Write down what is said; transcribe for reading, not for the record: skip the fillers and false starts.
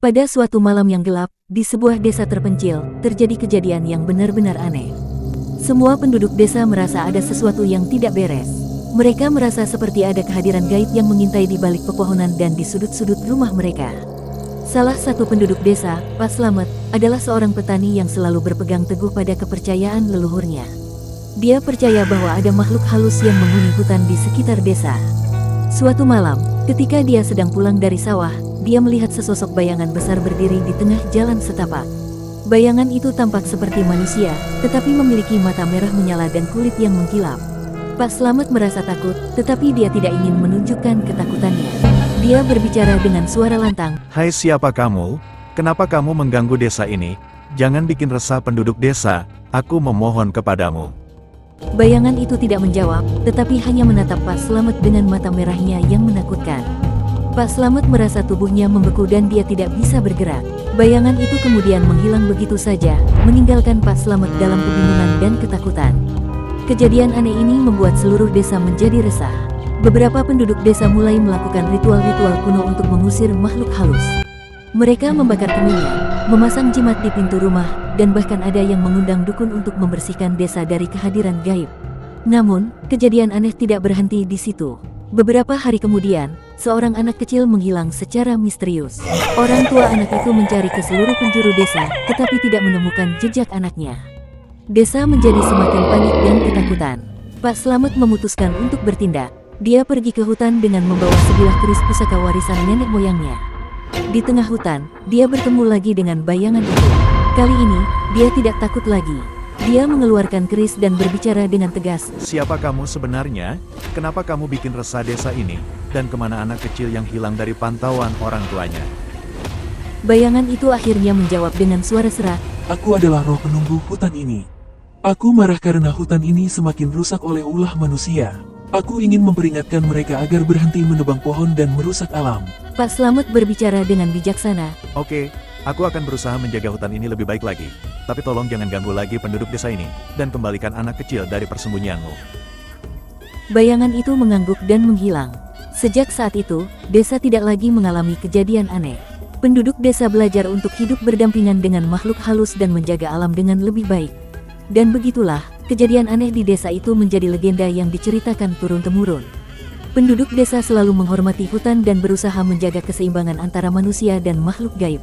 Pada suatu malam yang gelap, di sebuah desa terpencil, terjadi kejadian yang benar-benar aneh. Semua penduduk desa merasa ada sesuatu yang tidak beres. Mereka merasa seperti ada kehadiran gaib yang mengintai di balik pepohonan dan di sudut-sudut rumah mereka. Salah satu penduduk desa, Pak Slamet, adalah seorang petani yang selalu berpegang teguh pada kepercayaan leluhurnya. Dia percaya bahwa ada makhluk halus yang menghuni hutan di sekitar desa. Suatu malam, ketika dia sedang pulang dari sawah, dia melihat sesosok bayangan besar berdiri di tengah jalan setapak. Bayangan itu tampak seperti manusia, tetapi memiliki mata merah menyala dan kulit yang mengkilap. Pak Slamet merasa takut, tetapi dia tidak ingin menunjukkan ketakutannya. Dia berbicara dengan suara lantang. Hai, siapa kamu? Kenapa kamu mengganggu desa ini? Jangan bikin resah penduduk desa, aku memohon kepadamu. Bayangan itu tidak menjawab, tetapi hanya menatap Pak Slamet dengan mata merahnya yang menakutkan. Pak Slamet merasa tubuhnya membeku dan dia tidak bisa bergerak. Bayangan itu kemudian menghilang begitu saja, meninggalkan Pak Slamet dalam kebingungan dan ketakutan. Kejadian aneh ini membuat seluruh desa menjadi resah. Beberapa penduduk desa mulai melakukan ritual-ritual kuno untuk mengusir makhluk halus. Mereka membakar kemenyan, memasang jimat di pintu rumah, dan bahkan ada yang mengundang dukun untuk membersihkan desa dari kehadiran gaib. Namun, kejadian aneh tidak berhenti di situ. Beberapa hari kemudian, seorang anak kecil menghilang secara misterius. Orang tua anak itu mencari ke seluruh penjuru desa, tetapi tidak menemukan jejak anaknya. Desa menjadi semakin panik dan ketakutan. Pak Slamet memutuskan untuk bertindak. Dia pergi ke hutan dengan membawa sebilah keris pusaka warisan nenek moyangnya. Di tengah hutan, dia bertemu lagi dengan bayangan itu. Kali ini, dia tidak takut lagi. Dia mengeluarkan keris dan berbicara dengan tegas. Siapa kamu sebenarnya? Kenapa kamu bikin resah desa ini? Dan kemana anak kecil yang hilang dari pantauan orang tuanya? Bayangan itu akhirnya menjawab dengan suara serak. Aku adalah roh penunggu hutan ini. Aku marah karena hutan ini semakin rusak oleh ulah manusia. Aku ingin memperingatkan mereka agar berhenti menebang pohon dan merusak alam. Pak Slamet berbicara dengan bijaksana. Oke, aku akan berusaha menjaga hutan ini lebih baik lagi. Tapi tolong jangan ganggu lagi penduduk desa ini, dan kembalikan anak kecil dari persembunyianmu. Bayangan itu mengangguk dan menghilang. Sejak saat itu, desa tidak lagi mengalami kejadian aneh. Penduduk desa belajar untuk hidup berdampingan dengan makhluk halus dan menjaga alam dengan lebih baik. Dan begitulah, kejadian aneh di desa itu menjadi legenda yang diceritakan turun-temurun. Penduduk desa selalu menghormati hutan dan berusaha menjaga keseimbangan antara manusia dan makhluk gaib.